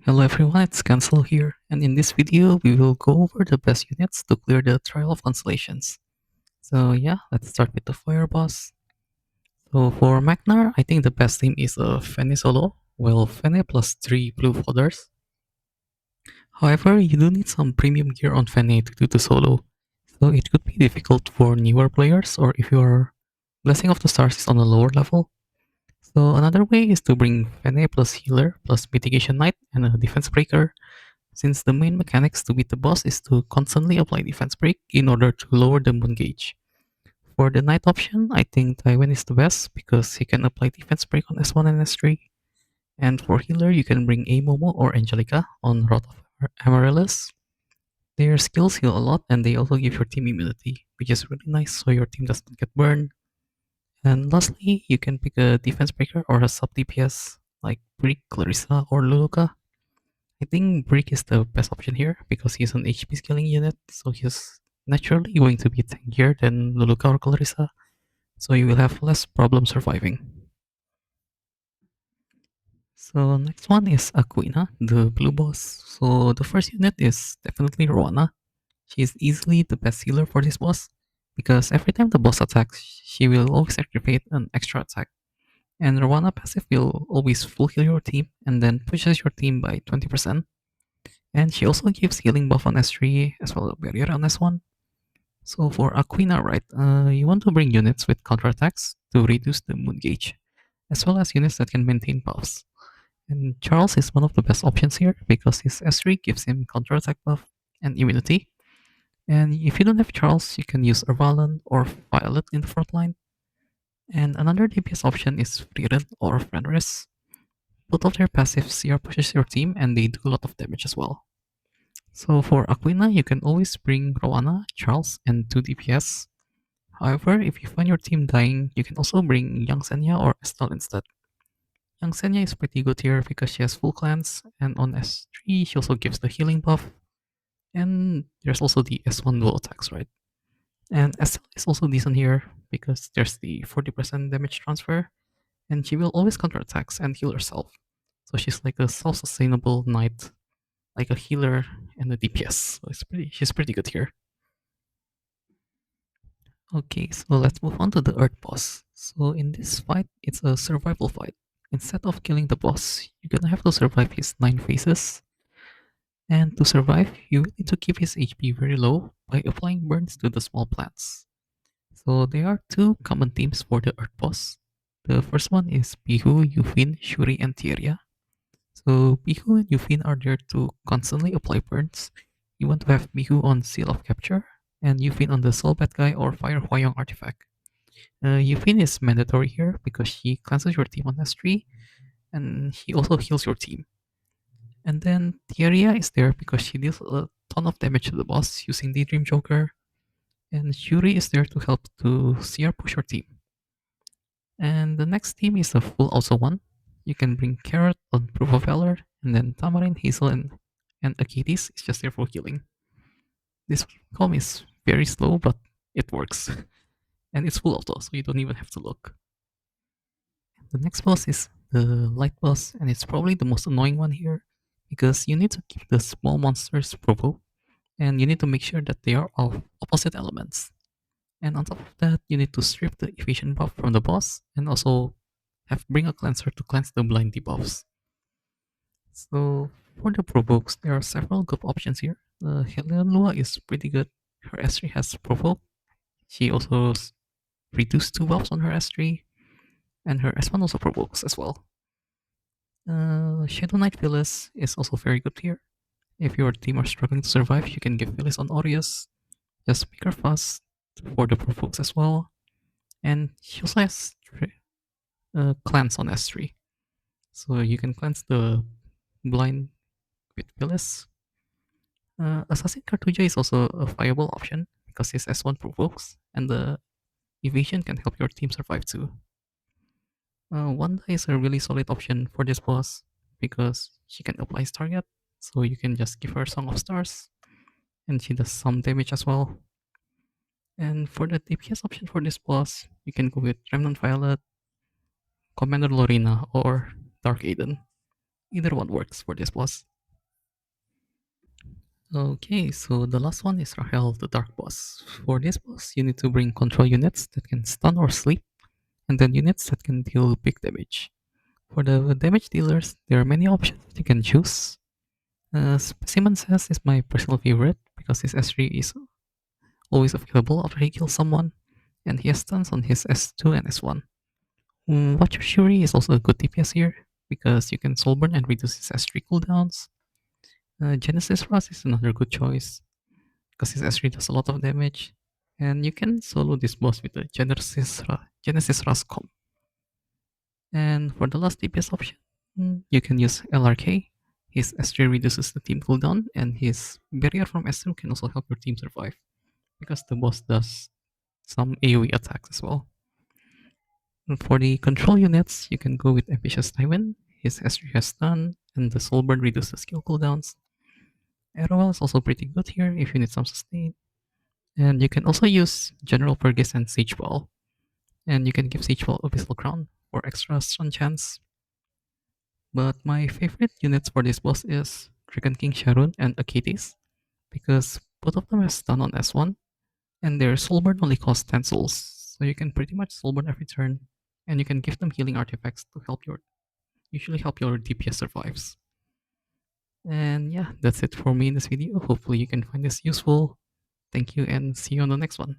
Hello everyone, it's Cancel here, and in this video we will go over the best units to clear the Trial of Constellations. So yeah, let's start with the Fire Boss. So for Magnar, I think the best team is a Fene solo, well Fene plus 3 blue fodders. However, you do need some premium gear on Fene to do the solo, so it could be difficult for newer players or if your Blessing of the Stars is on a lower level. So another way is to bring Fene plus Healer plus Mitigation Knight and a Defense Breaker, since the main mechanics to beat the boss is to constantly apply defense break in order to lower the moon gauge. For the knight option, I think Tywin is the best because he can apply defense break on S1 and S3. And for healer, you can bring a Momo or Angelica on Wrath of Amaryllis. Their skills heal a lot and they also give your team immunity, which is really nice so your team doesn't get burned. And lastly, you can pick a defense breaker or a sub DPS like Brick, Clarissa, or Luluka. I think Brick is the best option here because he's an HP scaling unit, so he's naturally going to be tankier than Luluka or Clarissa, so you will have less problem surviving. So next one is Aquina, the blue boss. So the first unit is definitely Rowana. She is easily the best healer for this boss because every time the boss attacks, she will always activate an extra attack. And Rowana passive will always full heal your team and then pushes your team by 20%. And she also gives healing buff on S3 as well as barrier on S1. So for Aquina, right, you want to bring units with counterattacks to reduce the moon gauge, as well as units that can maintain buffs. And Charles is one of the best options here because his S3 gives him counterattack buff and immunity. And if you don't have Charles, you can use Arvalon or Violet in the front line. And another DPS option is Frieren or Fenris. Both of their passives CR pushes your team and they do a lot of damage as well. So for Aquina, you can always bring Rowana, Charles, and 2 DPS. However, if you find your team dying, you can also bring Young Senya or Ethel instead. Young Senya is pretty good here because she has full cleanse, and on S3 she also gives the healing buff, and there's also the S1 dual attacks, right? And Ethel is also decent here because there's the 40% damage transfer, and she will always counter attacks and heal herself. So she's like a self-sustainable knight, like a healer and a DPS. So she's pretty good here. Okay, so let's move on to the Earth boss. So in this fight, it's a survival fight. Instead of killing the boss, you're gonna have to survive his 9 phases. And to survive, you will need to keep his HP very low by applying burns to the small plants. So there are two common themes for the Earth boss. The first one is Bihu, Yufin, Shuri, and Tieria. So Bihu and Yufin are there to constantly apply burns. You want to have Bihu on Seal of Capture, and Yufin on the Soul Bad Guy or Fire Huayong artifact. Yufin is mandatory here because she cleanses your team on S3 and he also heals your team. And then Tieria is there because she deals a ton of damage to the boss using the Dream Joker. And Shuri is there to help to CR push your team. And the next team is a full also one. You can bring Carrot on Proof of Valor, and then Tamarin, Hazel, and Akitis is just there for healing. This com is very slow, but it works. And it's full auto, so you don't even have to look. The next boss is the light boss, and it's probably the most annoying one here because you need to keep the small monsters provoked, and you need to make sure that they are of opposite elements. And on top of that, you need to strip the evasion buff from the boss, and also have bring a cleanser to cleanse the blind debuffs. So for the provokes, there are several good options here. Helion Lua is pretty good. Her S3 has provoke. She also reduced 2 buffs on her S3, and her S1 also provokes as well. Shadow Knight Phyllis is also very good here. If your team are struggling to survive, you can give Phyllis on Aureus. Just make her fast for the provokes as well. And she also has cleanse on S3. So you can cleanse the blind with Phyllis. Assassin Cartuja is also a viable option because his S1 provokes, and the evasion can help your team survive too. Wanda is a really solid option for this boss because she can apply target, so you can just give her Song of Stars, and she does some damage as well. And for the DPS option for this boss, you can go with Remnant Violet, Commander Lorena, or Dark Aiden. Either one works for this boss. Okay, so the last one is Rahel, the Dark Boss. For this boss, you need to bring control units that can stun or sleep, and then units that can deal big damage. For the damage dealers, there are many options that you can choose. Specimen Says is my personal favorite because his S3 is always available after he kills someone, and he has stuns on his S2 and S1. Watch of Shuri is also a good DPS here because you can soulburn and reduce his S3 cooldowns. Genesis Rust is another good choice because his S3 does a lot of damage, and you can solo this boss with the Genesis Rust comp. And for the last DPS option, you can use LRK. His S3 reduces the team cooldown, and his barrier from S2 can also help your team survive because the boss does some AoE attacks as well. And for the control units, you can go with Ambitious Tywin. His S3 has stun, and the Soulburn reduces skill cooldowns. Arrowell is also pretty good here if you need some sustain. And you can also use General Purgis and Sageball. And you can give Sageball Abyssal Crown for extra stun chance. But my favorite units for this boss is Dragon King Sharon and Achates, because both of them have stun on S1, and their Soulburn only costs 10 souls, so you can pretty much Soulburn every turn, and you can give them healing artifacts to usually help your DPS survives. And yeah, that's it for me in this video. Hopefully you can find this useful. Thank you and see you on the next one.